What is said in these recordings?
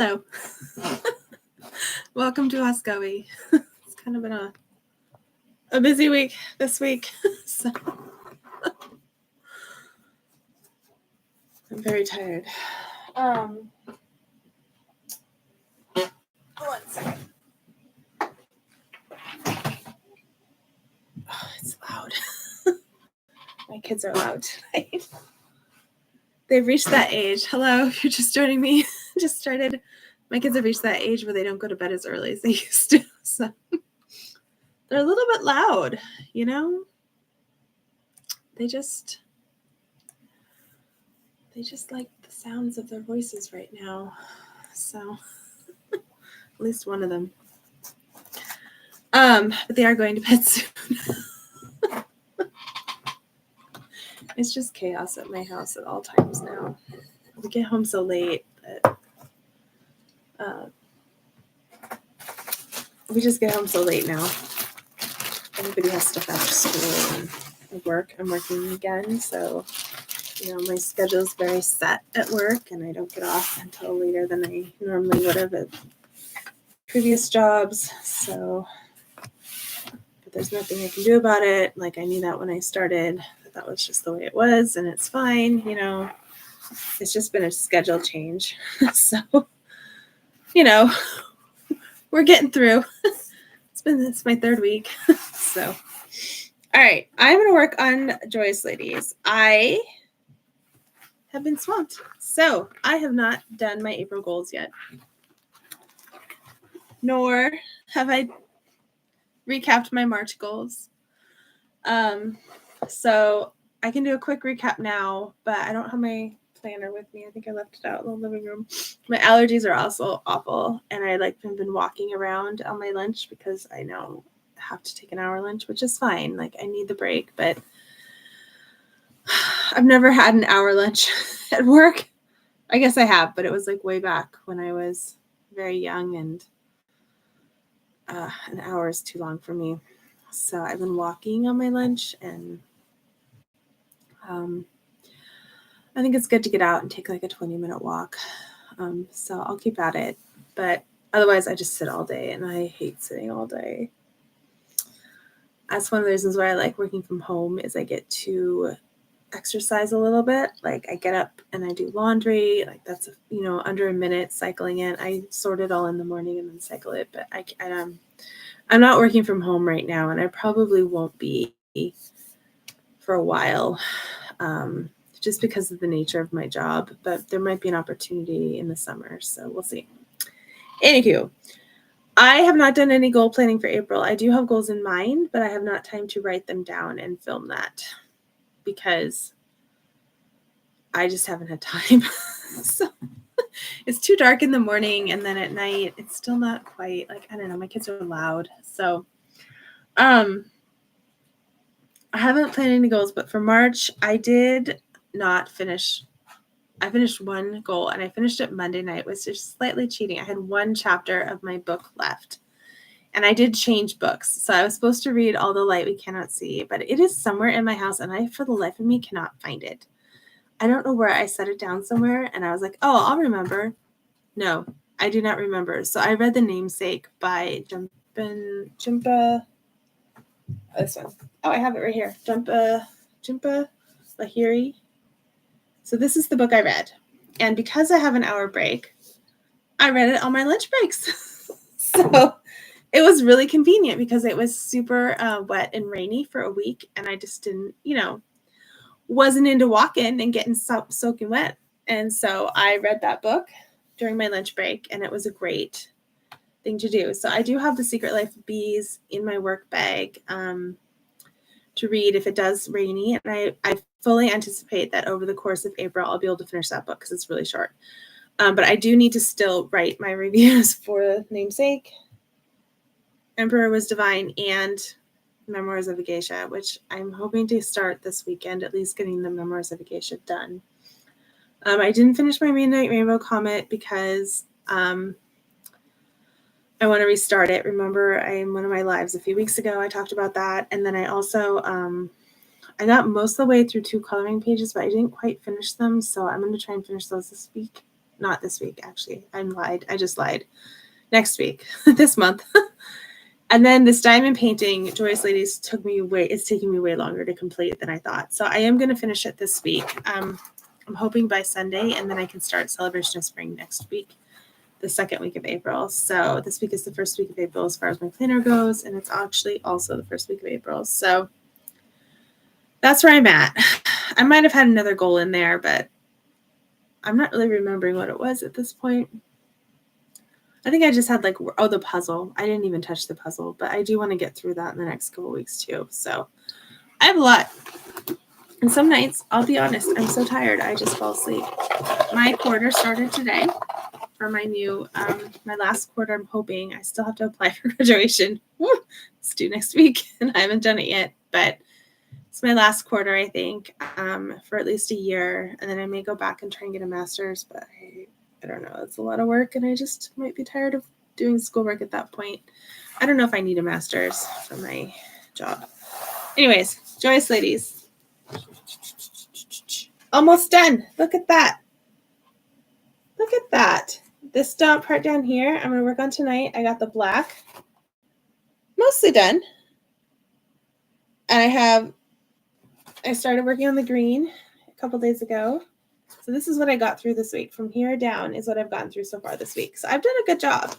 Hello. Welcome to Oscowie. It's kind of been a busy week this week. So I'm very tired. One second. Oh, it's loud. My kids are loud tonight. They've reached that age. Hello, if you're just joining me. Just started. My kids have reached that age where they don't go to bed as early as they used to. So they're a little bit loud, you know? They just like the sounds of their voices right now. So at least one of them. But they are going to bed soon. It's just chaos at my house at all times now. We get home so late that we just get home so late now. Everybody has stuff after school and work. I'm working again, so my schedule's very set at work, and I don't get off until later than I normally would have at previous jobs. So, but there's nothing I can do about it. Like, I knew that when I started, that was just the way it was, and it's fine. It's just been a schedule change. So, we're getting through. It's my third week. So, all right, I'm going to work on Joyous Ladies. I have been swamped. So I have not done my April goals yet, nor have I recapped my March goals. So I can do a quick recap now, but I don't have my planner with me. I think I left it out in the living room. My allergies are also awful, and I have been walking around on my lunch because I know I have to take an hour lunch, which is fine. Like, I need the break, but I've never had an hour lunch at work. I guess I have, but it was way back when I was very young, and an hour is too long for me. So I've been walking on my lunch, and I think it's good to get out and take a 20-minute walk. So I'll keep at it, but otherwise I just sit all day, and I hate sitting all day. That's one of the reasons why I like working from home, is I get to exercise a little bit. Like, I get up and I do laundry. That's under a minute cycling it. I sort it all in the morning and then cycle it. But I'm not working from home right now, and I probably won't be for a while, just because of the nature of my job. But there might be an opportunity in the summer, so we'll see. Anywho, I have not done any goal planning for April. I do have goals in mind, but I have not time to write them down and film that, because I just haven't had time. So it's too dark in the morning, and then at night it's still not quite, I don't know, my kids are loud. So I haven't planned any goals, but for March I did not finish. I finished one goal, and I finished it Monday night, which is slightly cheating. I had one chapter of my book left, and I did change books. So I was supposed to read All the Light We Cannot See, but it is somewhere in my house, and I, for the life of me, cannot find it. I don't know where. I set it down somewhere, and I was like, oh, I'll remember. No, I do not remember. So I read The Namesake by Jhumpa. This one. Oh, I have it right here. Jhumpa Lahiri. So this is the book I read. And because I have an hour break, I read it on my lunch breaks. So it was really convenient, because it was super wet and rainy for a week, and I just didn't, wasn't into walking and getting soaking wet. And so I read that book during my lunch break, and it was a great thing to do. So I do have The Secret Life of Bees in my work bag to read if it does rainy. And I fully anticipate that over the course of April, I'll be able to finish that book, because it's really short. But I do need to still write my reviews for Namesake, Emperor Was Divine, and Memoirs of a Geisha, which I'm hoping to start this weekend, at least getting the Memoirs of a Geisha done. I didn't finish my Midnight Rainbow Comet because I want to restart it. Remember, in one of my lives a few weeks ago, I talked about that. And then I also, I got most of the way through 2 coloring pages, but I didn't quite finish them. So I'm going to try and finish those this week. Not this week, actually. I lied. I just lied. Next week, this month. And then this diamond painting, Joyous Ladies, it's taking me way longer to complete than I thought. So I am going to finish it this week. I'm hoping by Sunday, and then I can start Celebration of Spring next week, the second week of April. So this week is the first week of April as far as my planner goes, and it's actually also the first week of April. So that's where I'm at. I might have had another goal in there, but I'm not really remembering what it was at this point. I think I just had the puzzle. I didn't even touch the puzzle, but I do want to get through that in the next couple weeks too. So I have a lot. And some nights, I'll be honest, I'm so tired, I just fall asleep. My quarter started today for my new, my last quarter. I'm hoping I still have to apply for graduation. It's due next week, and I haven't done it yet, but it's my last quarter, I think, for at least a year. And then I may go back and try and get a master's, but I don't know. It's a lot of work, and I just might be tired of doing schoolwork at that point. I don't know if I need a master's for my job. Anyways, Joyous Ladies. Almost done. Look at that. Look at that. This dot part down here, I'm going to work on tonight. I got the black mostly done. And I started working on the green a couple days ago. So this is what I got through this week. From here down is what I've gotten through so far this week. So I've done a good job.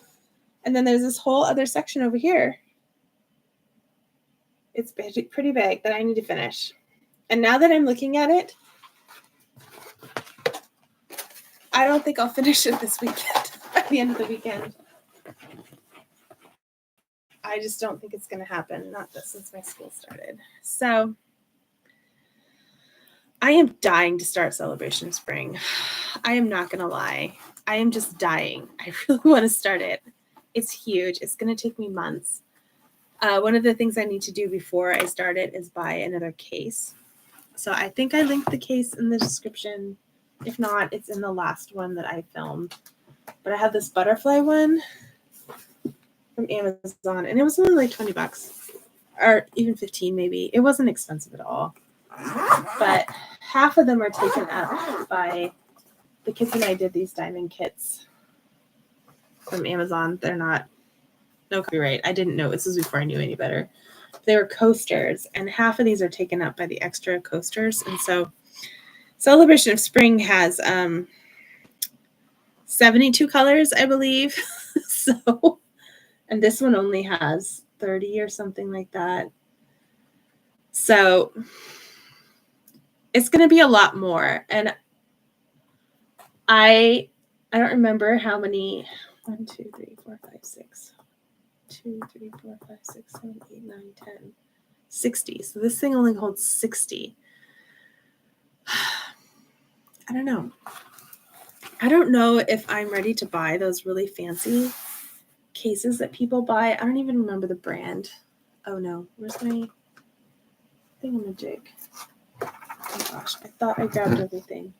And then there's this whole other section over here. It's pretty big that I need to finish. And now that I'm looking at it, I don't think I'll finish it this weekend, by the end of the weekend. I just don't think it's going to happen, not since my school started. So I am dying to start Celebration of Spring. I am not going to lie. I am just dying. I really want to start it. It's huge. It's going to take me months. One of the things I need to do before I start it is buy another case. So I think I linked the case in the description. If not, it's in the last one that I filmed. But I have this butterfly one from Amazon, and it was only like $20 or even 15 maybe. It wasn't expensive at all. But half of them are taken up by the kids and I did these diamond kits from Amazon. They're not, no copyright. I didn't know. This was before I knew any better. They were coasters, and half of these are taken up by the extra coasters. And so Celebration of Spring has 72 colors, I believe. So, and this one only has 30 or something like that. So it's going to be a lot more. And I don't remember how many, 1, 2, 3, 4, 5, 6, 2, 3, 4, 5, 6, 7, 8, 9, 10, 60. So this thing only holds 60. I don't know. I don't know if I'm ready to buy those really fancy cases that people buy. I don't even remember the brand. Oh no, where's my thingamajig? Oh gosh, I thought I grabbed everything.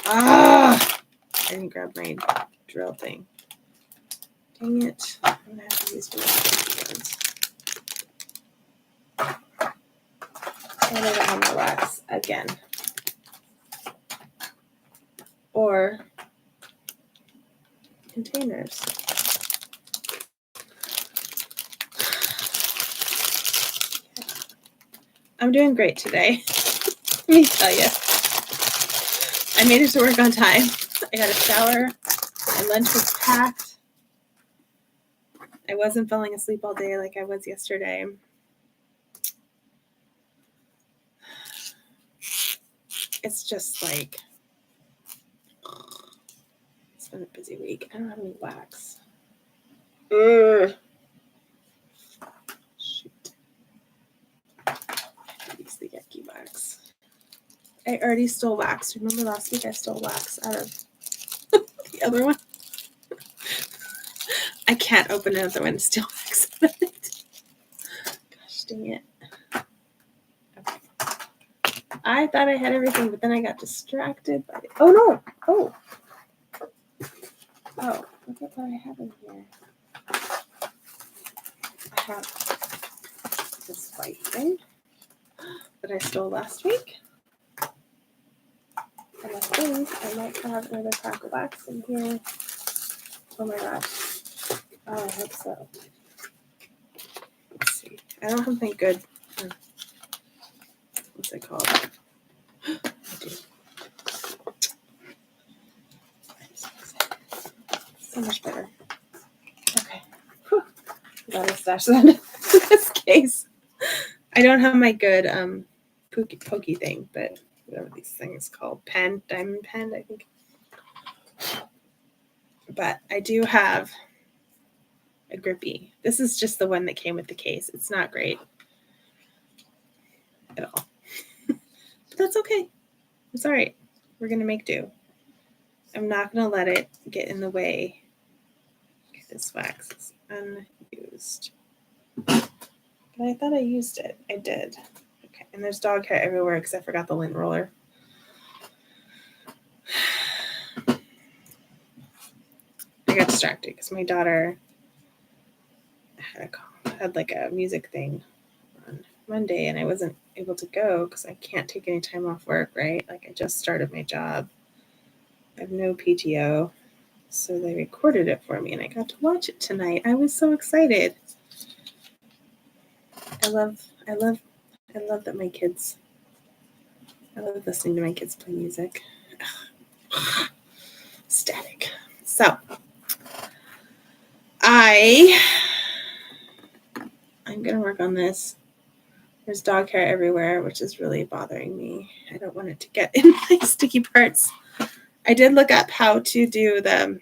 I didn't grab my drill thing. Dang it. I'm going to have to use the ones. And I don't have my wax again. Or containers. I'm doing great today. Let me tell you. I made it to work on time. I got a shower. My lunch was packed. I wasn't falling asleep all day like I was yesterday. It's just like, it's been a busy week. I don't have any wax. Shoot. Use the yucky wax. I already stole wax. Remember last week I stole wax out of the other one? I can't open another one and steal wax out of it. Gosh dang it. Okay. I thought I had everything, but then I got distracted by it. Oh no! Oh, look at what I have in here. I have this white thing that I stole last week. And I think I might have another Crackle Box in here. Oh my gosh. Oh, I hope so. Let's see. I don't have my good, what's it called? I do. So much better. Okay. Whew. Gotta stash that in this case. I don't have my good pokey thing, but whatever these things called, pen, diamond pen, I think. But I do have a grippy. This is just the one that came with the case. It's not great at all. But that's okay. It's all right. We're going to make do. I'm not going to let it get in the way. Okay, this wax is unused. But I thought I used it. I did. Okay, and there's dog hair everywhere because I forgot the lint roller. I got distracted because my daughter had like a music thing on Monday and I wasn't able to go because I can't take any time off work, right? Like I just started my job. I have no PTO. So they recorded it for me and I got to watch it tonight. I was so excited. I love that my kids, I love listening to my kids play music. Static. So I'm going to work on this. There's dog hair everywhere, which is really bothering me. I don't want it to get in my sticky parts. I did look up how to do the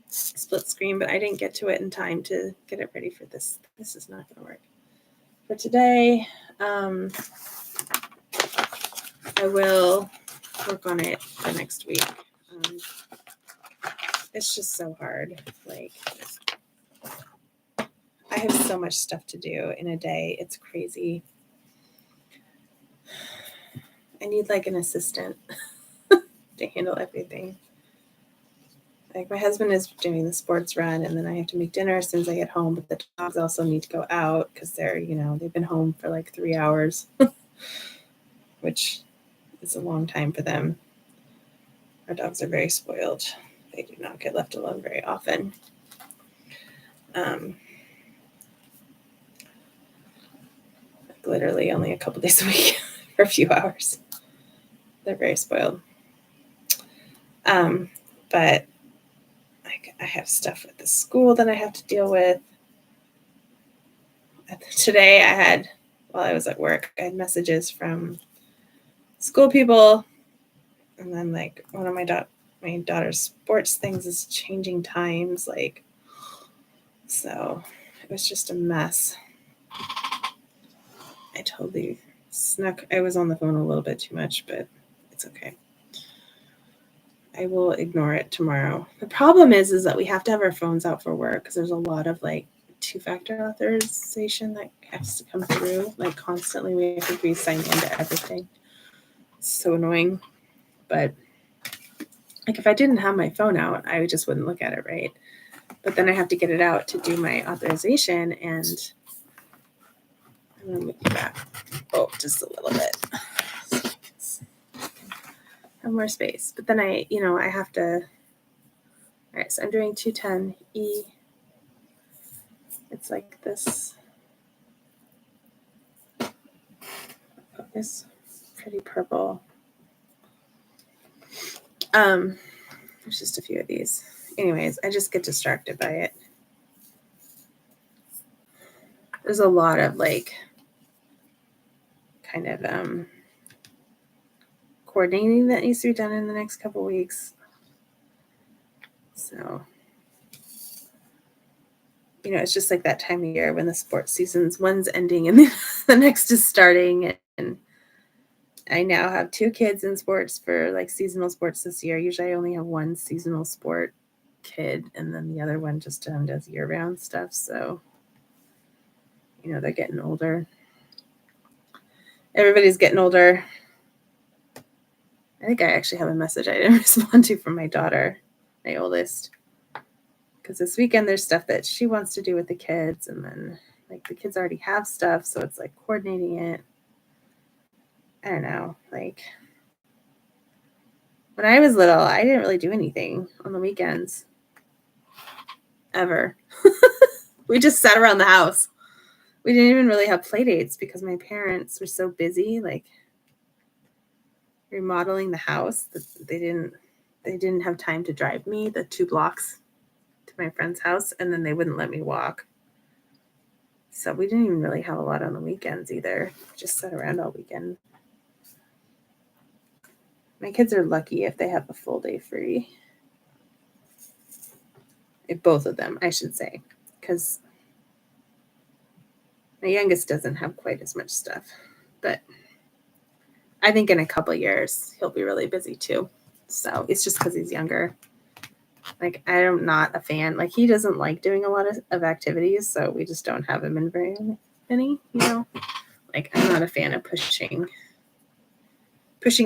split screen, but I didn't get to it in time to get it ready for this. This is not going to work. For today, I will work on it for next week. It's just so hard. Like, I have so much stuff to do in a day. It's crazy. I need like an assistant to handle everything. Like my husband is doing the sports run and then I have to make dinner as soon as I get home, but the dogs also need to go out because they're, they've been home for like 3 hours, which is a long time for them. Our dogs are very spoiled. They do not get left alone very often. Like literally only a couple days a week for a few hours. They're very spoiled. But I have stuff at the school that I have to deal with. Today while I was at work, I had messages from school people. And then like one of my daughter's sports things is changing times. Like, so it was just a mess. I totally I was on the phone a little bit too much, but it's okay. I will ignore it tomorrow. The problem is that we have to have our phones out for work because there's a lot of like 2-factor authorization that has to come through. Like constantly we have to re-sign into everything. It's so annoying. But like if I didn't have my phone out, I just wouldn't look at it, right? But then I have to get it out to do my authorization and I'm going to move you back. Oh, just a little bit. Have more space. But then I have to. All right, so I'm doing 210E. It's like this. This pretty purple. There's just a few of these. Anyways, I just get distracted by it. There's a lot of like kind of coordinating that needs to be done in the next couple weeks. So, it's just like that time of year when the sports seasons, one's ending and the next is starting. And I now have 2 kids in sports for like seasonal sports this year. Usually I only have one seasonal sport kid and then the other one just does year-round stuff. So, they're getting older. Everybody's getting older. I think I actually have a message I didn't respond to from my daughter, my oldest. Because this weekend there's stuff that she wants to do with the kids. And then like the kids already have stuff. So it's like coordinating it. I don't know. Like When I was little, I didn't really do anything on the weekends. Ever. We just sat around the house. We didn't even really have play dates because my parents were so busy, like remodeling the house, that they didn't have time to drive me the 2 blocks to my friend's house, and then they wouldn't let me walk. So we didn't even really have a lot on the weekends either. Just sat around all weekend. My kids are lucky if they have a full day free. If both of them, I should say, because my youngest doesn't have quite as much stuff. But I think in a couple years, he'll be really busy too. So it's just because he's younger. Like, I'm not a fan. Like, he doesn't like doing a lot of activities, so we just don't have him in very many, you know? Like, I'm not a fan of pushing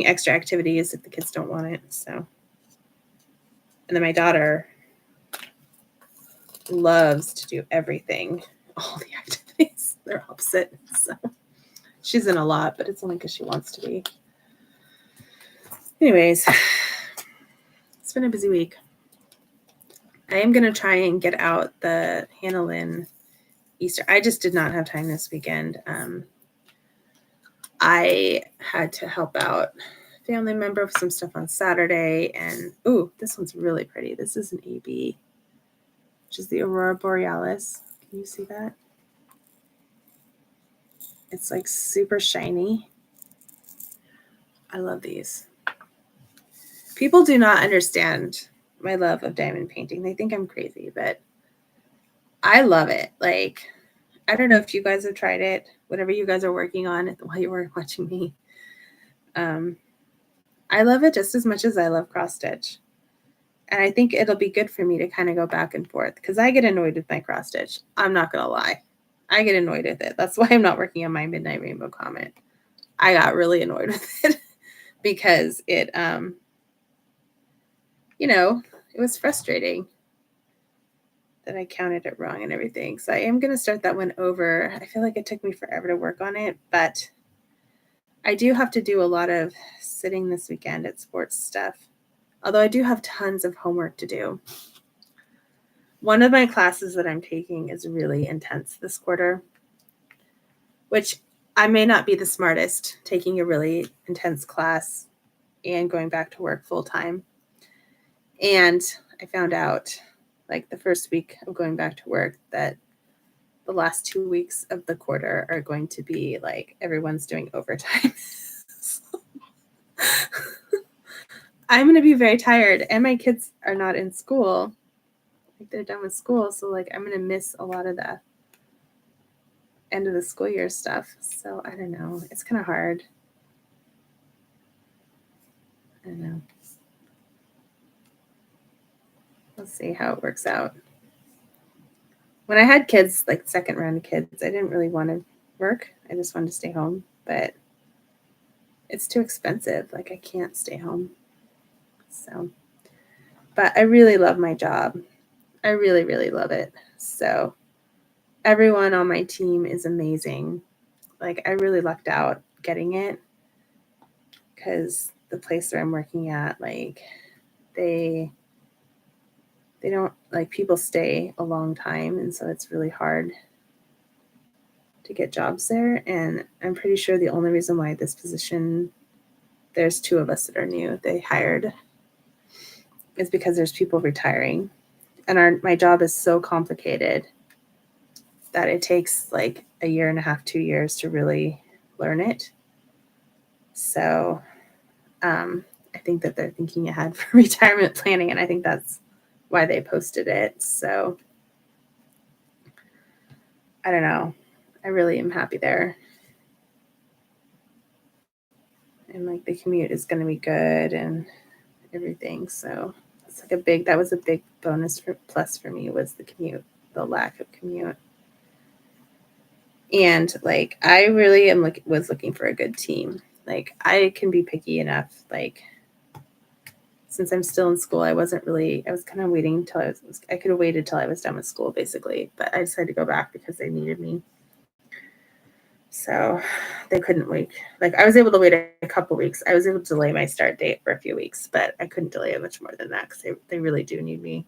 extra activities if the kids don't want it, so. And then my daughter loves to do everything, all the activities. They're opposite, so. She's in a lot, but it's only because she wants to be. Anyways, it's been a busy week. I am going to try and get out the Hannah Lynn Easter. I just did not have time this weekend. I had to help out a family member with some stuff on Saturday. And, ooh, this one's really pretty. This is an AB, which is the Aurora Borealis. Can you see that? It's like super shiny. I love these. People do not understand my love of diamond painting. They think I'm crazy, but I love it. Like, I don't know if you guys have tried it, whatever you guys are working on while you were watching me. I love it just as much as I love cross stitch. And I think it'll be good for me to kind of go back and forth because I get annoyed with my cross stitch. I'm not going to lie. I get annoyed with it. That's why I'm not working on my Midnight Rainbow Comet. I got really annoyed with it because it, it was frustrating that I counted it wrong and everything. So I am going to start that one over. I feel like it took me forever to work on it, but I do have to do a lot of sitting this weekend at sports stuff. Although I do have tons of homework to do. One of my classes that I'm taking is really intense this quarter, which I may not be the smartest taking a really intense class and going back to work full time. And I found out like the first week of going back to work that the last 2 weeks of the quarter are going to be like everyone's doing overtime. I'm going to be very tired, and my kids are not in school. Like, they're done with school, so like I'm going to miss a lot of the end of the school year stuff. So I don't know. It's kind of hard. I don't know. We'll see how it works out. When I had kids, like second round of kids, I didn't really want to work. I just wanted to stay home, but it's too expensive. Like, I can't stay home. So, but I really love my job. I really, really love it. So everyone on my team is amazing. Like, I really lucked out getting it because the place that I'm working at, like, they don't, like, people stay a long time, and so it's really hard to get jobs there. And I'm pretty sure the only reason why this position, there's 2 of us that are new, they hired, is because there's people retiring. And my job is so complicated that it takes like a year and a half, 2 years to really learn it. So I think that they're thinking ahead for retirement planning, and I think that's why they posted it. So I don't know. I really am happy there. And like the commute is going to be good and everything. So it's like that was a big bonus plus for me was the commute, the lack of commute. And like, I really was looking for a good team. Like, I can be picky enough. Like, since I'm still in school, I was kind of waiting until I could have waited till I was done with school basically, but I decided to go back because they needed me. So they couldn't wait. Like I was able to wait a couple weeks. I was able to delay my start date for a few weeks, but I couldn't delay it much more than that because they really do need me.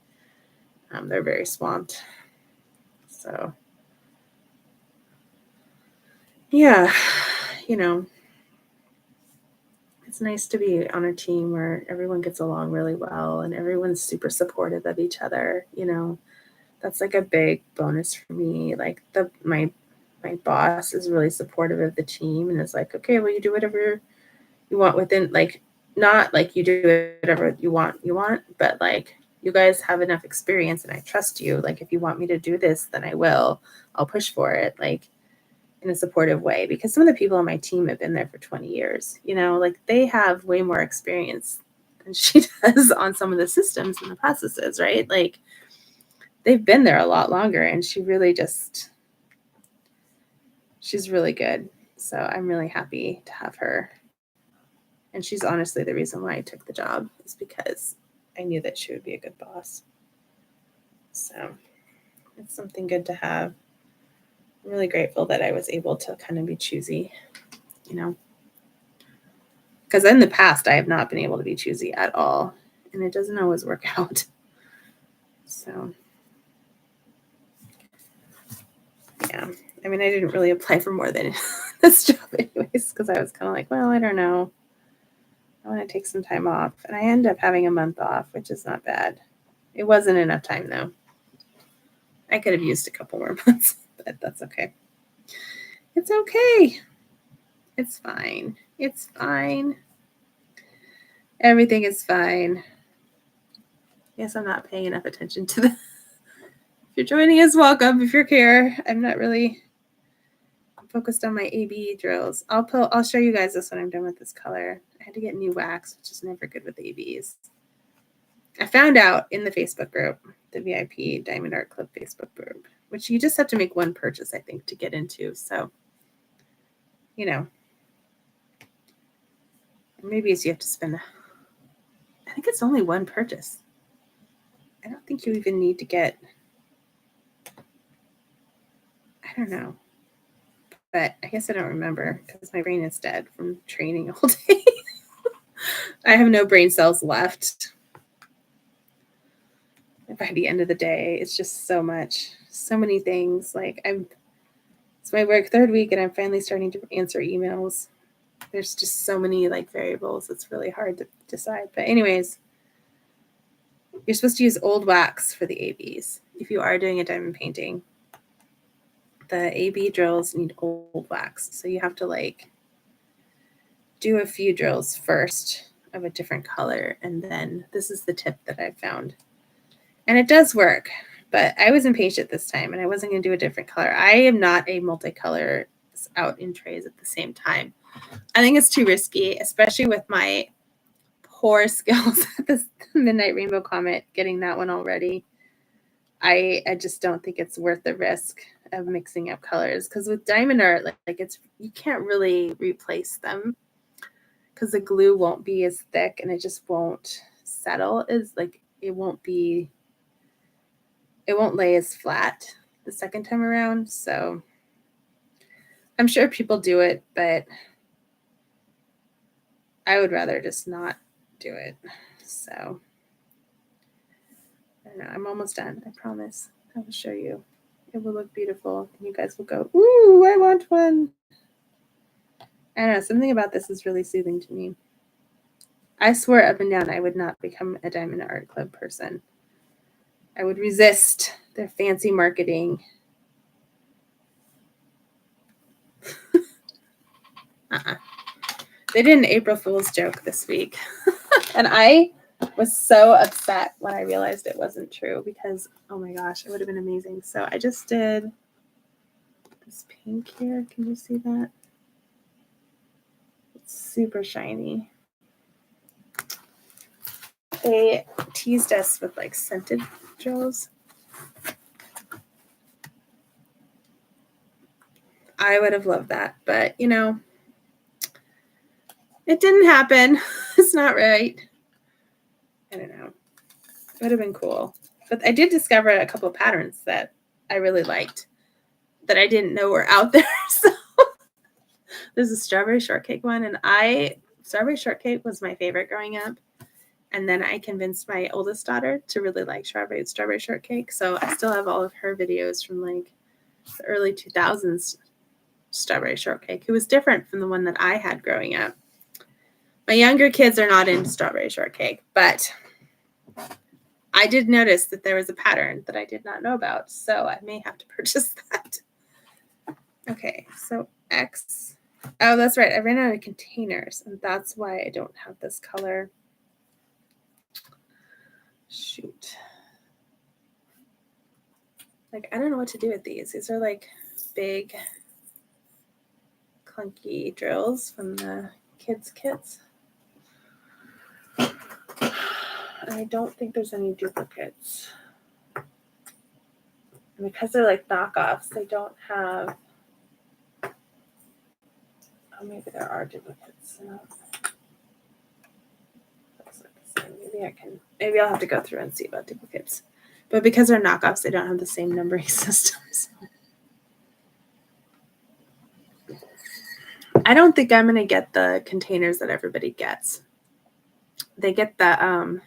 They're very swamped. So yeah, it's nice to be on a team where everyone gets along really well and everyone's super supportive of each other. That's like a big bonus for me. Like my boss is really supportive of the team and is like, okay, well, you do whatever you want within, like, not like you do whatever you want, but like you guys have enough experience and I trust you. Like if you want me to do this, then I'll push for it. Like in a supportive way, because some of the people on my team have been there for 20 years, like they have way more experience than she does on some of the systems and the processes, right? Like they've been there a lot longer and she's really good. So I'm really happy to have her. And she's honestly the reason why I took the job, is because I knew that she would be a good boss. So it's something good to have. I'm really grateful that I was able to kind of be choosy, because in the past I have not been able to be choosy at all, and it doesn't always work out. So yeah, I mean, I didn't really apply for more than this job anyways, because I was kind of like, well, I don't know. I want to take some time off, and I end up having a month off, which is not bad. It wasn't enough time though. I could have used a couple more months, but that's okay. It's okay. It's fine. It's fine. Everything is fine. Yes, I'm not paying enough attention to the. If you're joining us, welcome. If you're here, I'm not really focused on my AB drills. I'll show you guys this when I'm done with this color. I had to get new wax, which is never good with ABs. I found out in the Facebook group, the VIP Diamond Art Club Facebook group, which you just have to make one purchase, I think, to get into. So, maybe it's you have to spend. I think it's only one purchase. I don't think you even need to get. I don't know. But I guess I don't remember because my brain is dead from training all day. I have no brain cells left. By the end of the day, it's just so many things. Like it's my work third week and I'm finally starting to answer emails. There's just so many like variables. It's really hard to decide. But anyways, you're supposed to use old wax for the ABs. If you are doing a diamond painting, the AB drills need old wax. So you have to like do a few drills first of a different color. And then this is the tip that I found. And it does work, but I was impatient this time and I wasn't going to do a different color. I am not a multicolor out in trays at the same time. I think it's too risky, especially with my poor skills at this Midnight Rainbow Comet, getting that one already. I just don't think it's worth the risk of mixing up colors, because with diamond art, like it's, you can't really replace them because the glue won't be as thick and it just won't settle as like it won't lay as flat the second time around. So I'm sure people do it, but I would rather just not do it. So I don't know. I'm almost done. I promise. I will show you. It will look beautiful. And you guys will go, ooh, I want one. I don't know. Something about this is really soothing to me. I swore up and down I would not become a Diamond Art Club person. I would resist their fancy marketing. They did an April Fool's joke this week. And I was so upset when I realized it wasn't true, because, oh my gosh, it would have been amazing. So I just did this pink here. Can you see that? It's super shiny. They teased us with like scented drills. I would have loved that, but it didn't happen. It's not right. I don't know. It would have been cool. But I did discover a couple of patterns that I really liked that I didn't know were out there. So There's a strawberry shortcake one, and strawberry shortcake was my favorite growing up. And then I convinced my oldest daughter to really like strawberry shortcake. So I still have all of her videos from like the early 2000s strawberry shortcake. It was different from the one that I had growing up. My younger kids are not into strawberry shortcake, but I did notice that there was a pattern that I did not know about. So I may have to purchase that. Okay, so X. Oh, that's right. I ran out of containers, and that's why I don't have this color. Shoot. Like, I don't know what to do with these. These are like big, clunky drills from the kids' kits. I don't think there's any duplicates. And because they're like knockoffs, they don't have. Oh, maybe there are duplicates. Maybe I'll have to go through and see about duplicates. But because they're knockoffs, they don't have the same numbering systems. I don't think I'm going to get the containers that everybody gets. They get the, I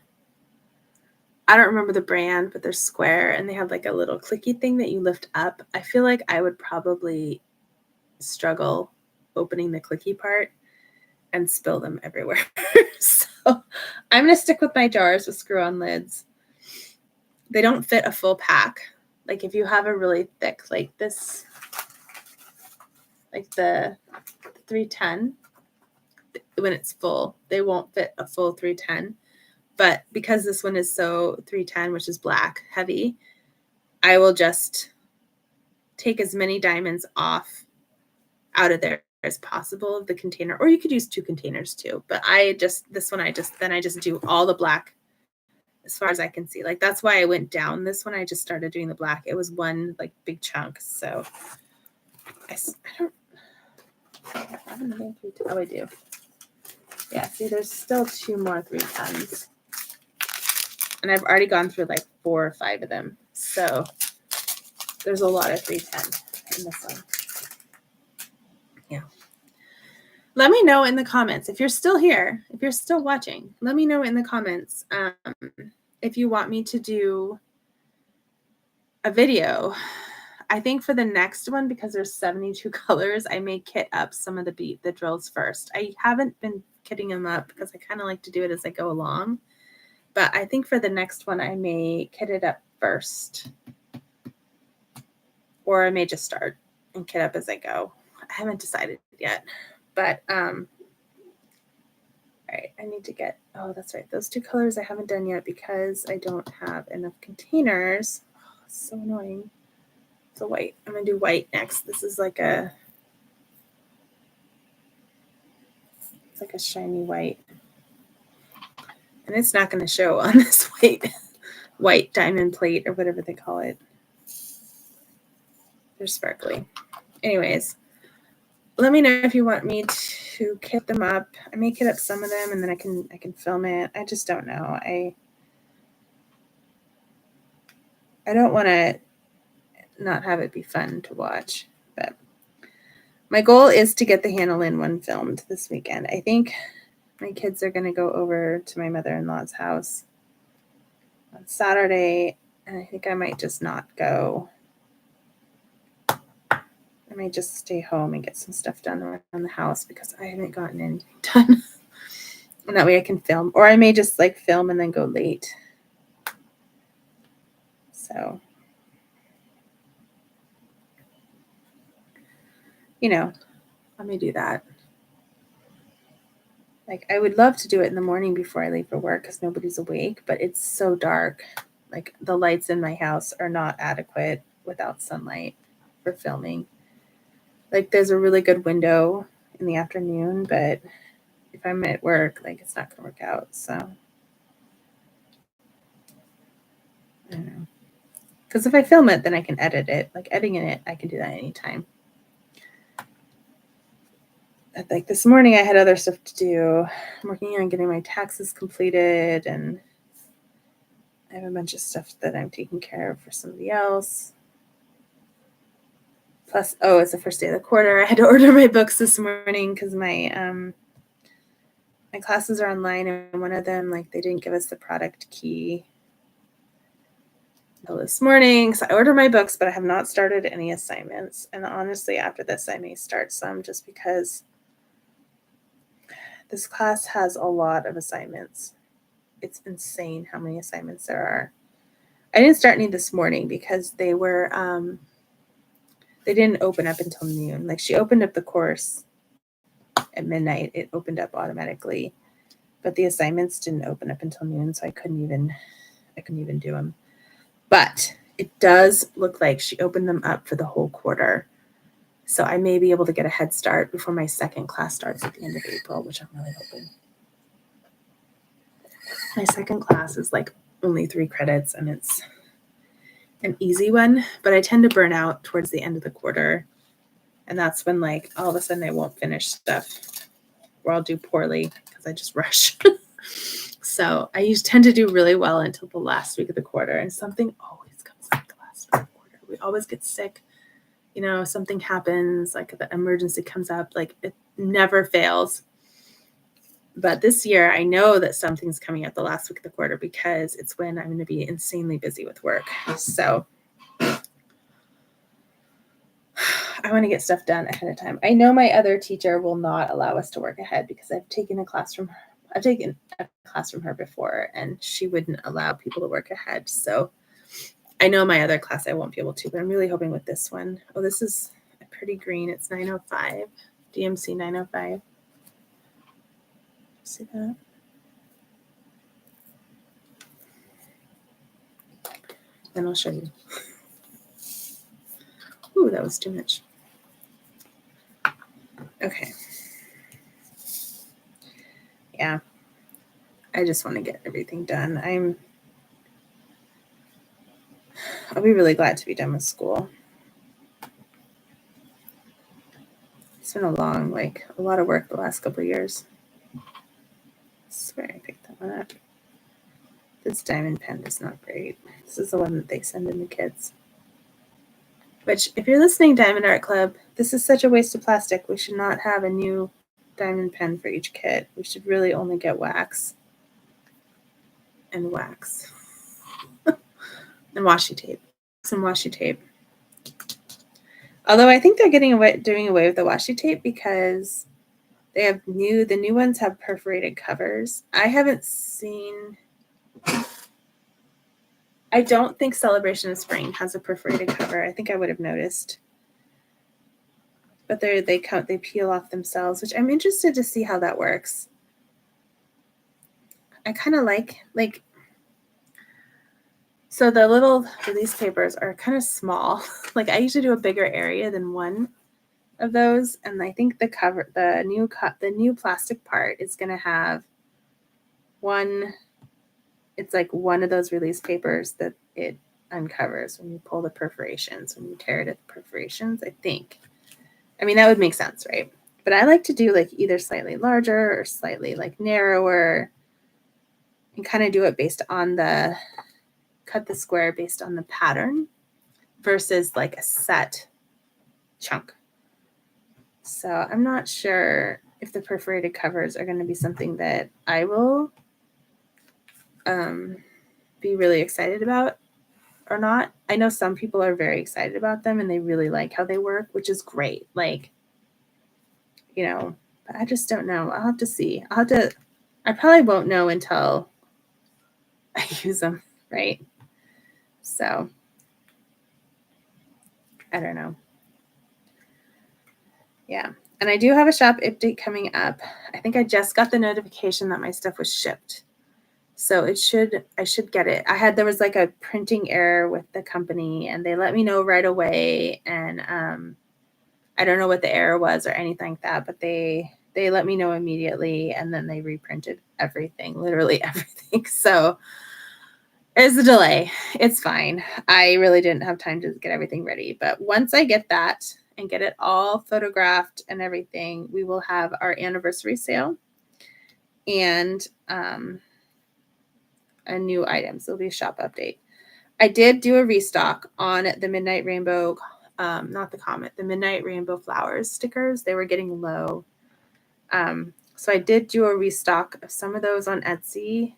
don't remember the brand, but they're square and they have like a little clicky thing that you lift up. I feel like I would probably struggle opening the clicky part and spill them everywhere. So I'm going to stick with my jars with screw-on lids. They don't fit a full pack. Like if you have a really thick, like this, like the 310, when it's full, they won't fit a full 310. But because this one is so 310, which is black, heavy, I will just take as many diamonds off out of there as possible of the container. Or you could use 2 containers too. But I just do all the black as far as I can see. Like that's why I went down this one. I just started doing the black. It was one like big chunk. So I haven't been through. Oh, I do. Yeah, see, there's still 2 more 310s. And I've already gone through like 4 or 5 of them. So there's a lot of 310 in this one. Yeah. Let me know in the comments if you're still here, if you're still watching. Let me know in the comments if you want me to do a video. I think for the next one, because there's 72 colors, I may kit up some of the drills first. I haven't been kitting them up because I kind of like to do it as I go along. But I think for the next one, I may kit it up first. Or I may just start and kit up as I go. I haven't decided yet. But, all right, I need to get, oh, that's right. Those 2 colors I haven't done yet because I don't have enough containers. Oh, it's so annoying. So white. I'm going to do white next. This is like it's like a shiny white. And it's not going to show on this white diamond plate or whatever they call it. They're sparkly. Anyways, let me know if you want me to kit them up. I may kit up some of them and then I can film it. I just don't know. I don't want to not have it be fun to watch. But my goal is to get the Hannah Lynn one filmed this weekend. I think my kids are going to go over to my mother-in-law's house on Saturday, and I think I might just not go. I may just stay home and get some stuff done around the house because I haven't gotten anything done. And that way I can film. Or I may just like film and then go late. So, you know, let me do that. Like I would love to do it in the morning before I leave for work because nobody's awake, but it's so dark. Like the lights in my house are not adequate without sunlight for filming. Like there's a really good window in the afternoon, but if I'm at work, like it's not going to work out. So I don't know. Because if I film it, then I can edit it. Like editing it, I can do that anytime. Like this morning, I had other stuff to do. I'm working on getting my taxes completed, and I have a bunch of stuff that I'm taking care of for somebody else. Plus, it's the first day of the quarter. I had to order my books this morning because my classes are online, and one of them, like, they didn't give us the product key until this morning. So I ordered my books, but I have not started any assignments. And honestly, after this, I may start some just because this class has a lot of assignments. It's insane how many assignments there are. I didn't start any this morning because they didn't open up until noon. Like, she opened up the course at midnight. It opened up automatically, but the assignments didn't open up until noon, so I couldn't even do them. But it does look like she opened them up for the whole quarter. So I may be able to get a head start before my second class starts at the end of April, which I'm really hoping. My second class is like only 3 credits, and it's an easy one, but I tend to burn out towards the end of the quarter. And that's when, like, all of a sudden I won't finish stuff, or I'll do poorly because I just rush. So I tend to do really well until the last week of the quarter, and something always comes up the last week of the quarter. We always get sick. Something happens, like the emergency comes up, like it never fails. But this year, I know that something's coming up the last week of the quarter because it's when I'm going to be insanely busy with work. So I want to get stuff done ahead of time. I know my other teacher will not allow us to work ahead because I've taken a class from her before, and she wouldn't allow people to work ahead. So I know my other class I won't be able to, but I'm really hoping with this one. Oh, this is a pretty green. It's 905, DMC 905. See that? Then I'll show you. Ooh, that was too much. Okay. Yeah. I just want to get everything done. I'll be really glad to be done with school. It's been a lot of work the last couple of years. I swear I picked that one up. This diamond pen is not great. This is the one that they send in the kits. Which, if you're listening, Diamond Art Club, this is such a waste of plastic. We should not have a new diamond pen for each kit. We should really only get wax and wax and washi tape. Some washi tape. Although I think they're doing away with the washi tape because they have the new ones have perforated covers. I haven't seen. I don't think Celebration of Spring has a perforated cover. I think I would have noticed. But they peel off themselves, which I'm interested to see how that works. I kind of like so the little release papers are kind of small. Like, I usually do a bigger area than one of those, and I think the new plastic part is going to have one. It's like one of those release papers that it uncovers when you pull the perforations, when you tear it at the perforations, I think. I mean, that would make sense, right? But I like to do like either slightly larger or slightly like narrower, and kind of do it based on cut the square based on the pattern versus like a set chunk. So I'm not sure if the perforated covers are going to be something that I will be really excited about or not. I know some people are very excited about them and they really like how they work, which is great. Like, but I just don't know. I'll have to see. I probably won't know until I use them, right? So I don't know. Yeah. And I do have a shop update coming up. I think I just got the notification that my stuff was shipped. So I should get it. There was like a printing error with the company and they let me know right away. And I don't know what the error was or anything like that, but they let me know immediately and then they reprinted everything, literally everything. So there's a delay. It's fine. I really didn't have time to get everything ready. But once I get that and get it all photographed and everything, we will have our anniversary sale and a new items. There'll be a shop update. I did do a restock on the Midnight Rainbow not the Comet, the Midnight Rainbow Flowers stickers. They were getting low. So I did do a restock of some of those on Etsy.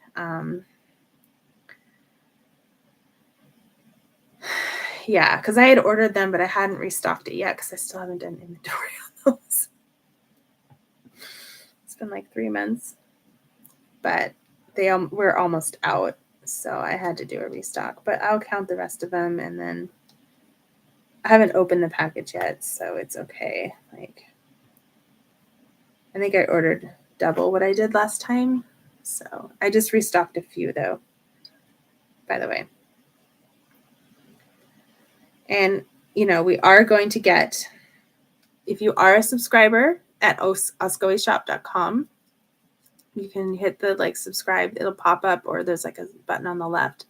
Yeah, because I had ordered them, but I hadn't restocked it yet because I still haven't done inventory on those. It's been like 3 months, but they were almost out, so I had to do a restock. But I'll count the rest of them, and then I haven't opened the package yet, so it's okay. Like, I think I ordered double what I did last time, so I just restocked a few though, by the way. And, you know, we are going to get, if you are a subscriber at oscoishop.com, you can hit the like subscribe. It'll pop up, or there's like a button on the left.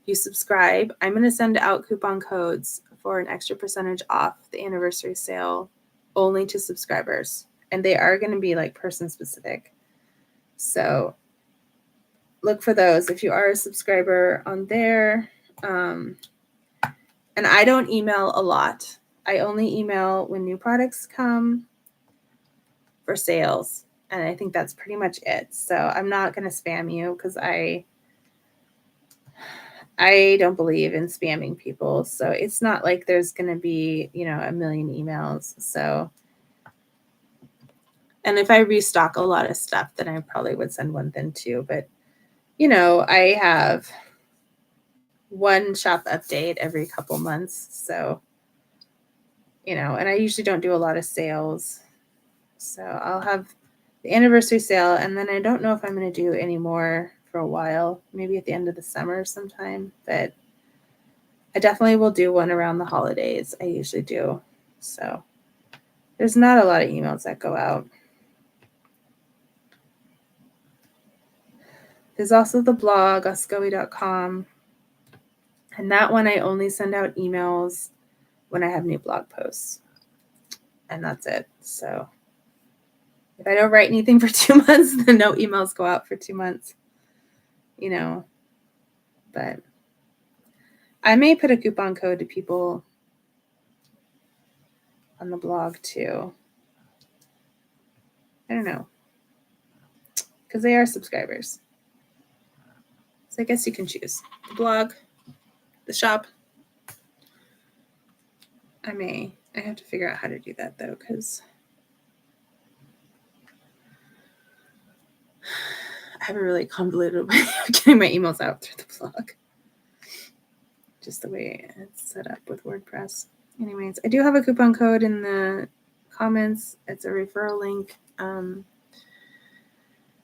If you subscribe, I'm going to send out coupon codes for an extra percentage off the anniversary sale only to subscribers. And they are going to be like person specific. So look for those if you are a subscriber on there. And I don't email a lot. I only email when new products come for sales. And I think that's pretty much it. So I'm not going to spam you because I don't believe in spamming people. So it's not like there's going to be, you know, a million emails. So, and if I restock a lot of stuff, then I probably would send one then too. But, you know, I have one shop update every couple months. So, you know, and I usually don't do a lot of sales. So I'll have the anniversary sale, and then I don't know if I'm going to do any more for a while, maybe at the end of the summer sometime, but I definitely will do one around the holidays. I usually do. So there's not a lot of emails that go out. There's also the blog, oscoe.com. And that one I only send out emails when I have new blog posts. And that's it. So if I don't write anything for 2 months, then no emails go out for 2 months. You know, but I may put a coupon code to people on the blog too. I don't know. Because they are subscribers. So I guess you can choose the blog, the shop. I have to figure out how to do that though, because I have a really convoluted way of getting my emails out through the blog. Just the way it's set up with WordPress. Anyways, I do have a coupon code in the comments. It's a referral link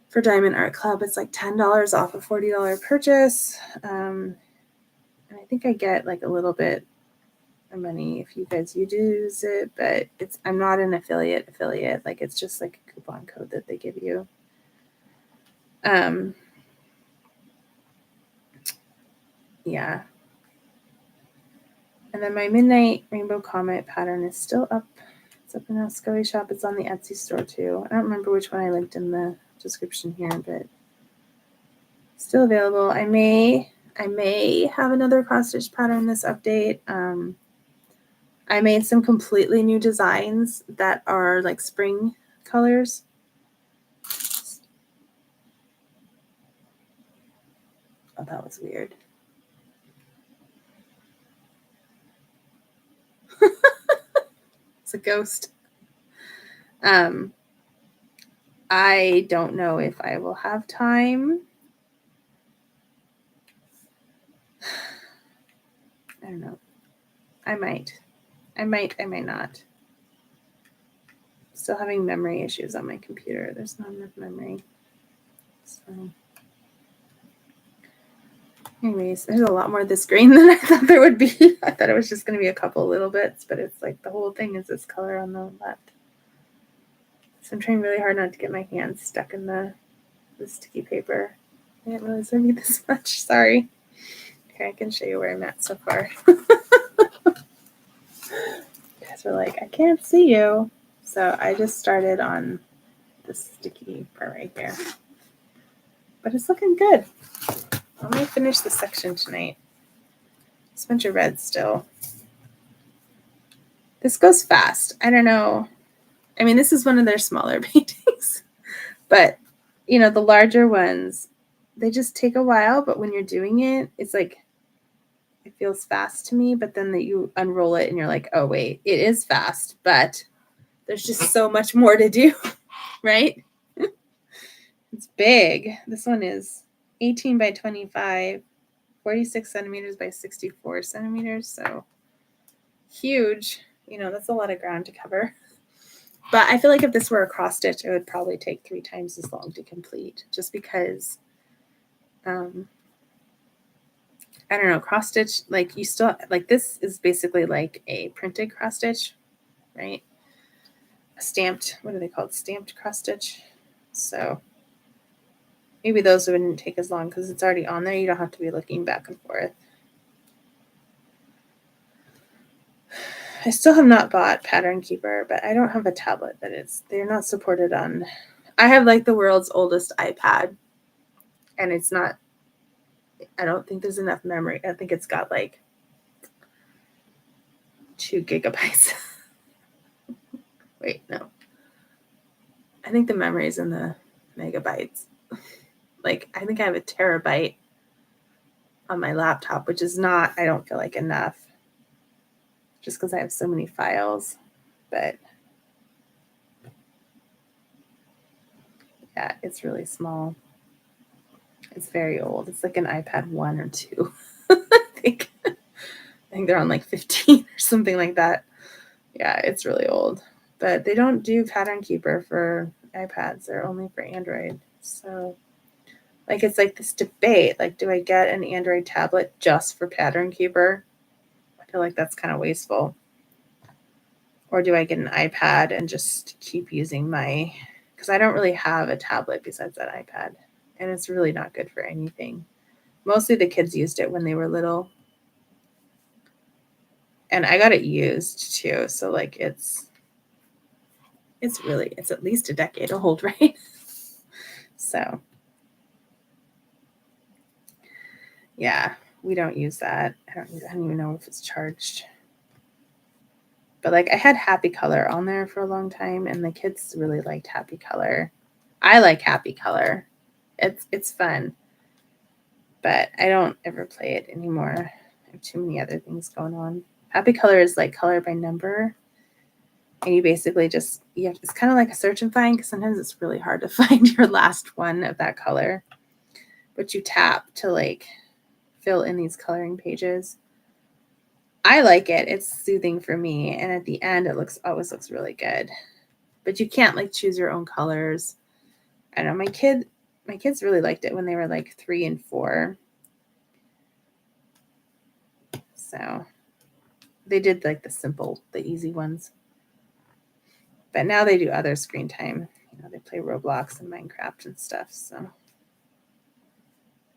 for Diamond Art Club. It's like $10 off a $40 purchase. And I think I get like a little bit of money if you guys use it, but I'm not an affiliate. Like, it's just like a coupon code that they give you. Yeah. And then my Midnight Rainbow Comet pattern is still up. It's up in Oscoe Shop. It's on the Etsy store too. I don't remember which one I linked in the description here, but still available. I may have another cross stitch pattern this update. I made some completely new designs that are like spring colors. Oh, that was weird. It's a ghost. I don't know if I will have time. I don't know. I might not. Still having memory issues on my computer. There's not enough memory. So, anyways, there's a lot more of this green than I thought there would be. I thought it was just going to be a couple little bits, but it's like the whole thing is this color on the left. So I'm trying really hard not to get my hands stuck in the sticky paper. I didn't realize I need this much. Sorry. Okay, I can show you where I'm at so far. You guys are like, I can't see you. So I just started on the sticky part right here. But it's looking good. I'm going to finish this section tonight. There's a bunch of red still. This goes fast. I don't know. I mean, this is one of their smaller paintings, but you know, the larger ones, they just take a while, but when you're doing it, it's like, it feels fast to me, but then that you unroll it and you're like, oh wait, it is fast, but there's just so much more to do, right? It's big. This one is 18 by 25, 46 centimeters by 64 centimeters. So huge. You know, that's a lot of ground to cover. But I feel like if this were a cross stitch, it would probably take 3 times as long to complete, just because, I don't know, cross stitch, like you still, like this is basically like a printed cross stitch, right? A stamped, what are they called? Stamped cross stitch. So maybe those wouldn't take as long because it's already on there. You don't have to be looking back and forth. I still have not bought Pattern Keeper, but I don't have a tablet they're not supported on. I have like the world's oldest iPad, and it's not, I don't think there's enough memory. I think it's got like 2 gigabytes. Wait, no. I think the memory is in the megabytes. Like, I think I have a terabyte on my laptop, which is not, I don't feel like, enough, just because I have so many files. But yeah, it's really small. It's very old. It's like an iPad 1 or 2. I think they're on like 15 or something like that. Yeah, it's really old. But they don't do Pattern Keeper for iPads. They're only for Android. So, like, it's like this debate. Like, do I get an Android tablet just for Pattern Keeper? I feel like that's kind of wasteful. Or do I get an iPad and just keep using my, because I don't really have a tablet besides that iPad. And it's really not good for anything. Mostly the kids used it when they were little. And I got it used too. So like it's at least a decade old, right? So yeah, we don't use that. I don't even know if it's charged. But like I had Happy Color on there for a long time, and the kids really liked Happy Color. I like Happy Color. It's fun. But I don't ever play it anymore. I have too many other things going on. Happy Color is like color by number. And you basically just, it's kind of like a search and find, because sometimes it's really hard to find your last one of that color. But you tap to like fill in these coloring pages. I like it. It's soothing for me. And at the end, it always looks really good. But you can't like choose your own colors. I know my kids really liked it when they were like 3 and 4. So they did like the easy ones. But now they do other screen time. You know, they play Roblox and Minecraft and stuff. So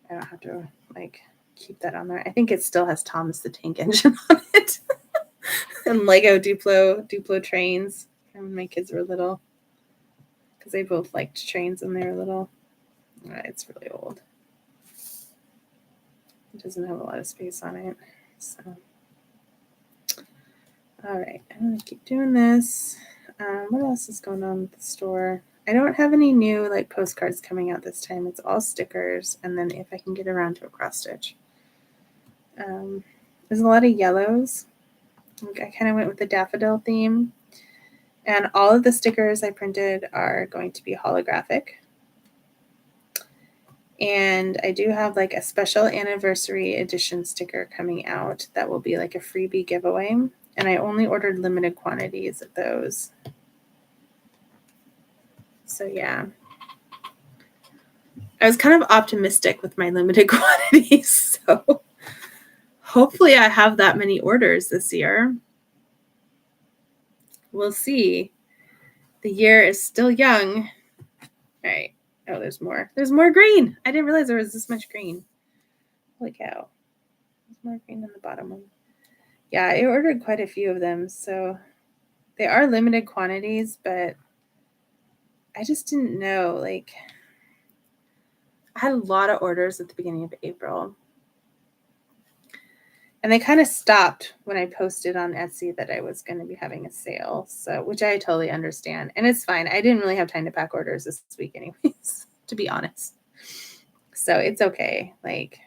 I don't have to like keep that on there. I think it still has Thomas the Tank Engine on it. And Lego Duplo trains from when my kids were little. Because they both liked trains when they were little. It's really old. It doesn't have a lot of space on it. So, all right, I'm going to keep doing this. What else is going on with the store? I don't have any new like postcards coming out this time. It's all stickers, and then if I can get around to a cross stitch. There's a lot of yellows. I kind of went with the daffodil theme. And all of the stickers I printed are going to be holographic. And I do have like a special anniversary edition sticker coming out that will be like a freebie giveaway. And I only ordered limited quantities of those. So yeah. I was kind of optimistic with my limited quantities. So hopefully I have that many orders this year. We'll see. The year is still young. All right. Oh, there's more. There's more green. I didn't realize there was this much green. Holy cow. There's more green in the bottom one. Yeah, I ordered quite a few of them. So they are limited quantities, but I just didn't know. Like, I had a lot of orders at the beginning of April. And they kind of stopped when I posted on Etsy that I was going to be having a sale. So, which I totally understand. And it's fine. I didn't really have time to pack orders this week anyways, to be honest. So it's okay. Like,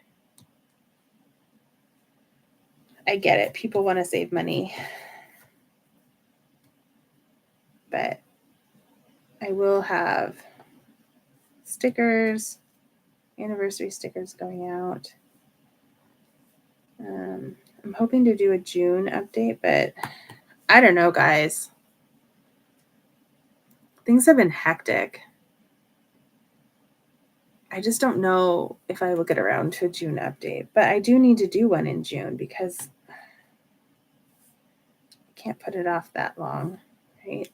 I get it. People want to save money. But I will have stickers, anniversary stickers going out. I'm hoping to do a June update, but I don't know, guys. Things have been hectic. I just don't know if I will get around to a June update, but I do need to do one in June because I can't put it off that long, right?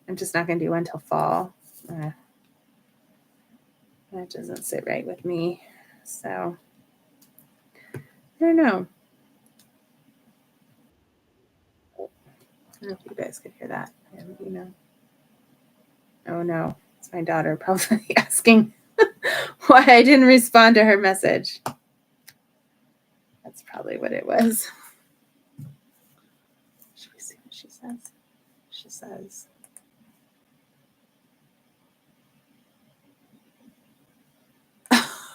I'm just not going to do one until fall. That doesn't sit right with me. So, I don't know. I don't know if you guys could hear that. Oh no, it's my daughter probably asking why I didn't respond to her message. That's probably what it was. Should we see what she says? She says,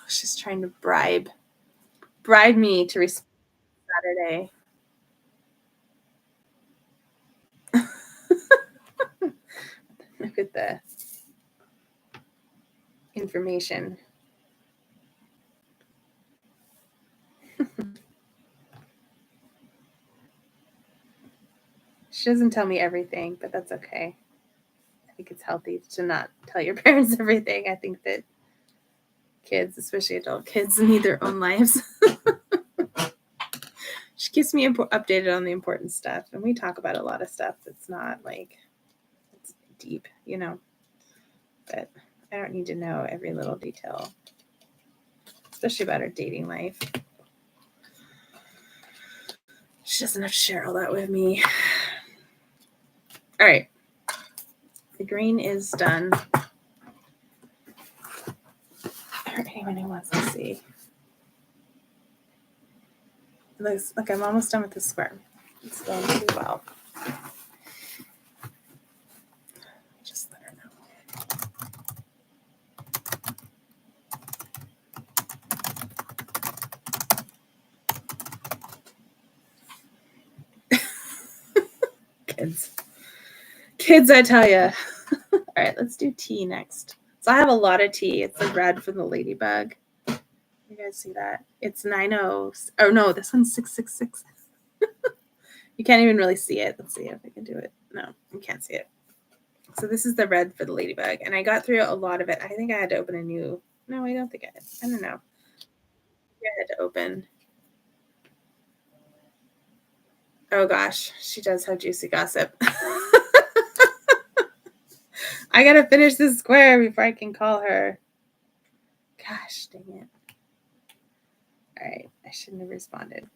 she's trying to bribe me to respond Saturday. Look at the information. She doesn't tell me everything, but that's okay. I think it's healthy to not tell your parents everything. I think that kids, especially adult kids, need their own lives. She keeps me updated on the important stuff, and we talk about a lot of stuff that's not like it's deep, but I don't need to know every little detail, especially about her dating life. She doesn't have to share all that with me. All right. The green is done. For anyone who wants to see. It looks like I'm almost done with the square. It's going pretty well. Just let her know. Kids, I tell you. All right, let's do tea next. So I have a lot of tea. It's the red from the ladybug. You guys see that? It's 90. Oh no, this one's 666. You can't even really see it. Let's see if I can do it. No, you can't see it. So this is the red for the ladybug, and I got through a lot of it. I think I had to open a new. No, I don't think I did. I don't know. I had to open. Oh gosh, she does have juicy gossip. I gotta finish this square before I can call her. Gosh, dang it. All right, I shouldn't have responded.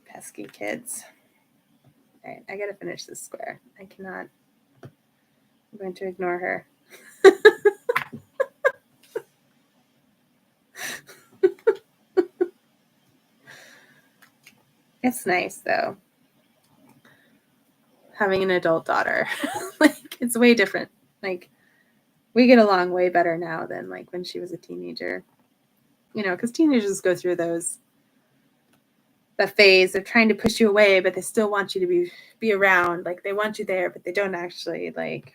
Pesky kids. All right, I gotta finish this square. I cannot. I'm going to ignore her. It's nice though, having an adult daughter. Like it's way different. Like we get along way better now than like when she was a teenager. Because teenagers go through the phase of trying to push you away, but they still want you to be around. Like they want you there, but they don't actually like,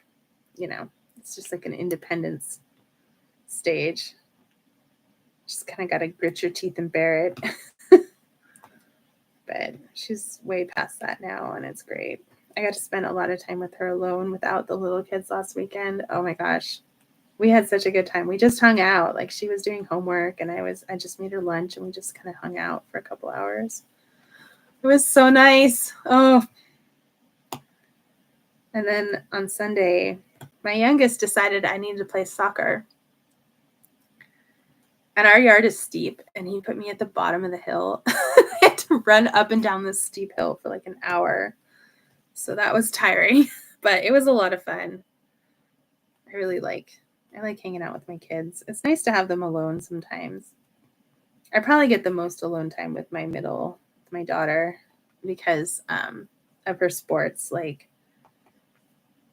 it's just like an independence stage. Just kind of got to grit your teeth and bear it. But she's way past that now, and it's great. I got to spend a lot of time with her alone without the little kids last weekend. Oh my gosh. We had such a good time. We just hung out. Like she was doing homework and I just made her lunch and we just kind of hung out for a couple hours. It was so nice. Oh. And then on Sunday, my youngest decided I needed to play soccer. And our yard is steep and he put me at the bottom of the hill. I had to run up and down this steep hill for like an hour. So that was tiring, but it was a lot of fun. I like hanging out with my kids. It's nice to have them alone sometimes. I probably get the most alone time with my daughter, because of her sports. Like,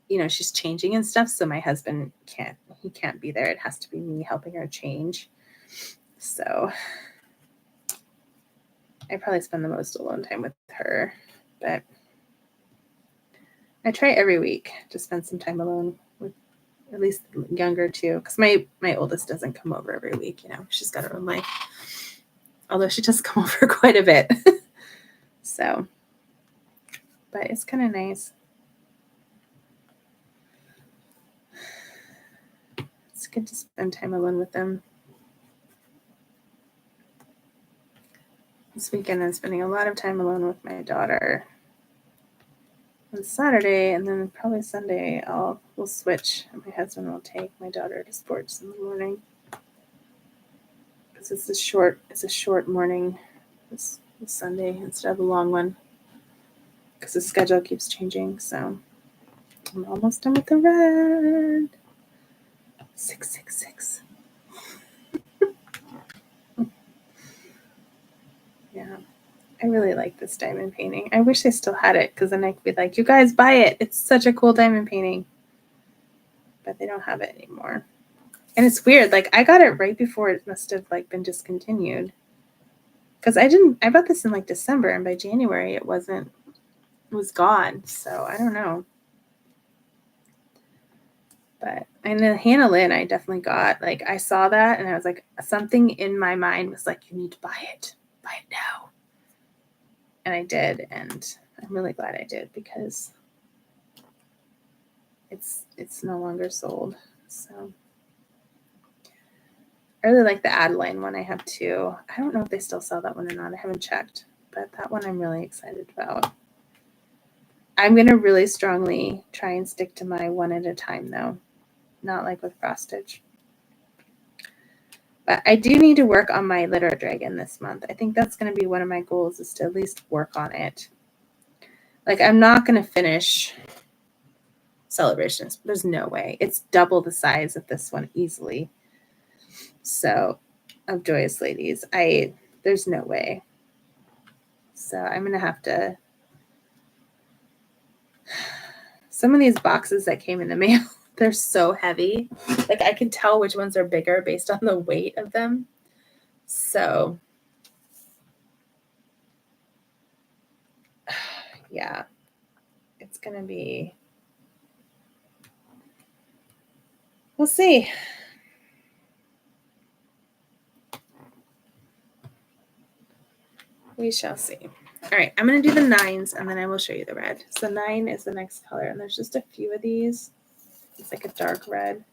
she's changing and stuff, so my husband can't be there. It has to be me helping her change. So I probably spend the most alone time with her, but I try every week to spend some time alone with at least younger too, because my oldest doesn't come over every week. She's got her own life, although she does come over quite a bit. So, but it's kind of nice. It's good to spend time alone with them. This weekend I'm spending a lot of time alone with my daughter. On Saturday, and then probably Sunday we'll switch. My husband will take my daughter to sports in the morning, because it's a short morning this Sunday instead of a long one, because the schedule keeps changing. So I'm almost done with the red. 666. Yeah, I really like this diamond painting. I wish I still had it, because then I could be like, you guys buy it. It's such a cool diamond painting. But they don't have it anymore. And it's weird. Like, I got it right before it must have been discontinued. Because I bought this in December, and by January it was gone. So I don't know. But, and then Hannah Lynn, I definitely got, I saw that and I was like, something in my mind was like, you need to buy it now. And I did. And I'm really glad I did, because it's no longer sold. So I really like the Adeline one. I have two. I don't know if they still sell that one or not. I haven't checked, but that one I'm really excited about. I'm going to really strongly try and stick to my one at a time, though. Not like with cross stitch. But I do need to work on my litter dragon this month. I think that's going to be one of my goals, is to at least work on it. I'm not going to finish Celebrations. There's no way. It's double the size of this one easily. So, of Joyous Ladies. There's no way. So I'm going to have to. Some of these boxes that came in the mail, they're so heavy. I can tell which ones are bigger based on the weight of them. So, yeah, it's going to be. We'll see. We shall see. All right, I'm going to do the 9s, and then I will show you the red. So 9 is the next color, and there's just a few of these. It's like a dark red.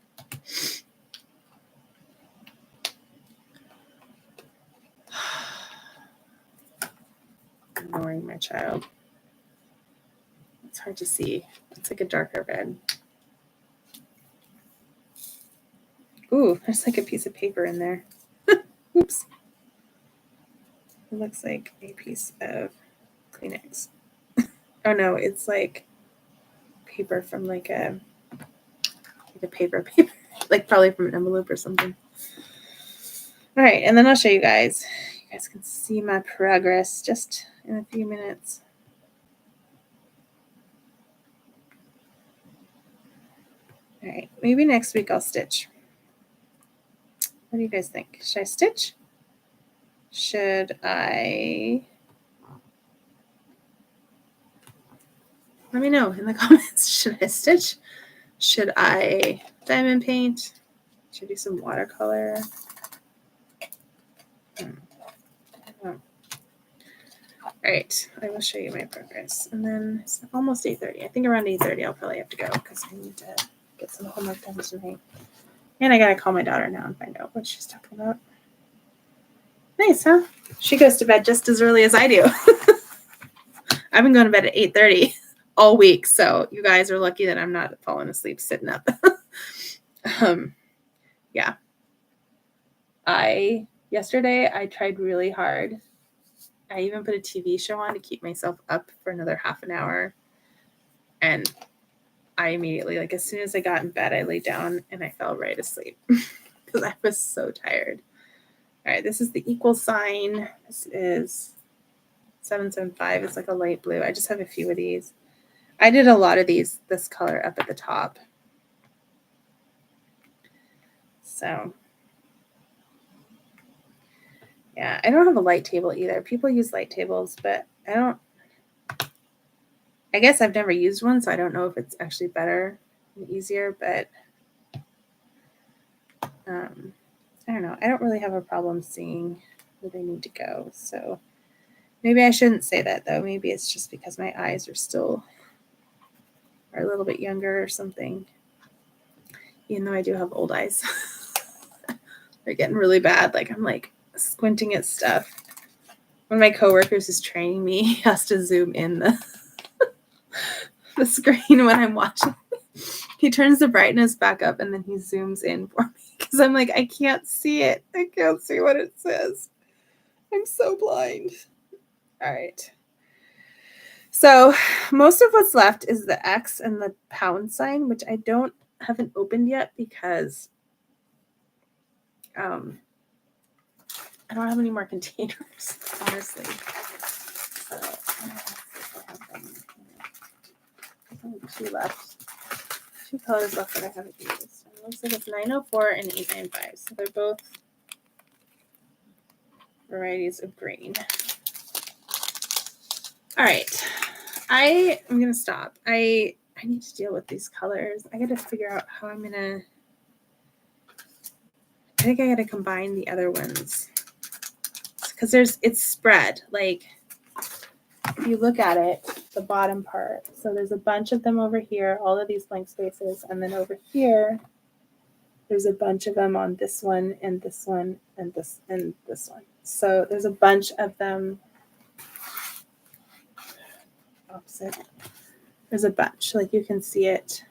Ignoring my child. It's hard to see. It's like a darker red. Ooh, there's a piece of paper in there. Oops. It looks like a piece of Kleenex. Oh no, it's paper from a paper, probably from an envelope or something. All right, and then I'll show you guys. You guys can see my progress just in a few minutes. All right, maybe next week I'll stitch. What do you guys think? Should I stitch? Should I? Let me know in the comments. Should I stitch? Should I diamond paint? Should I do some watercolor? All right, I will show you my progress. And then it's almost 8:30. I think around 8:30 I'll probably have to go, because I need to get some homework done tonight. And I gotta call my daughter now and find out what she's talking about. Nice, huh? She goes to bed just as early as I do. I've been going to bed at 8:30 all week, so you guys are lucky that I'm not falling asleep sitting up. Yeah. Yesterday I tried really hard. I even put a TV show on to keep myself up for another half an hour. And I immediately, as soon as I got in bed, I laid down and I fell right asleep because I was so tired. All right, this is the equal sign. This is 775. It's like a light blue. I just have a few of these. I did a lot of these, this color up at the top. So, yeah, I don't have a light table either. People use light tables, but I don't. I guess I've never used one, so I don't know if it's actually better and easier, but I don't know. I don't really have a problem seeing where they need to go. So maybe I shouldn't say that, though. Maybe it's just because my eyes are a little bit younger or something. Even though I do have old eyes. They're getting really bad. Like I'm like squinting at stuff. One of my coworkers is training me. He has to zoom in the screen when I'm watching. He turns the brightness back up and then he zooms in for me because I'm like, I can't see it. I can't see what it says. I'm so blind. All right. So most of what's left is the X and the pound sign, which I haven't opened yet because I don't have any more containers, honestly. So two left. 2 colors left that I haven't used. It looks like it's 904 and 895. So they're both varieties of green. All right. I am going to stop. I need to deal with these colors. I got to figure out how I'm going to. I think I got to combine the other ones. Because it's spread. Like, if you look at it, the bottom part. So there's a bunch of them over here, all of these blank spaces. And then over here, there's a bunch of them on this one and this one and this one. So there's a bunch of them. Opposite. There's a bunch. Like you can see it.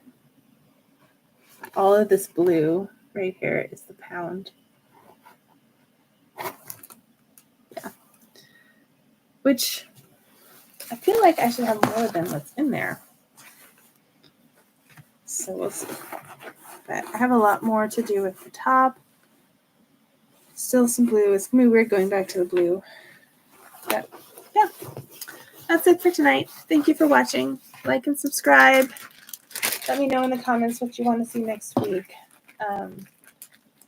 All of this blue right here is the pound. Yeah. Which I feel like I should have more than what's in there. So we'll see. But I have a lot more to do with the top. Still some blue. It's going to be weird going back to the blue. But yeah, that's it for tonight. Thank you for watching. Like and subscribe. Let me know in the comments what you want to see next week.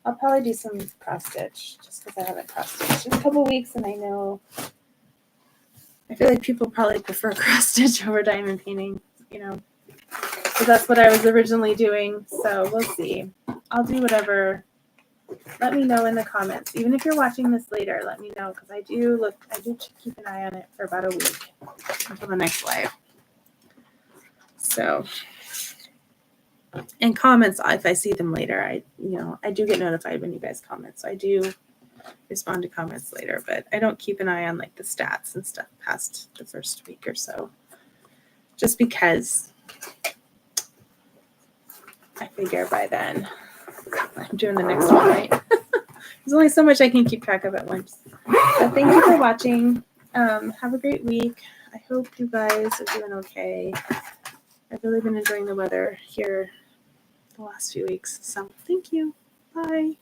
I'll probably do some cross stitch just because I haven't cross stitched in a couple weeks, and I feel like people probably prefer cross stitch over diamond painting, because that's what I was originally doing. So we'll see. I'll do whatever. Let me know in the comments. Even if you're watching this later, let me know because I do keep an eye on it for about a week until the next live. So. And comments, if I see them later, I do get notified when you guys comment. So I do respond to comments later, but I don't keep an eye on like the stats and stuff past the first week or so. Just because I figure by then I'm doing the next one, right? There's only so much I can keep track of at once. So thank you for watching. Have a great week. I hope you guys are doing okay. I've really been enjoying the weather here the last few weeks. So thank you. Bye.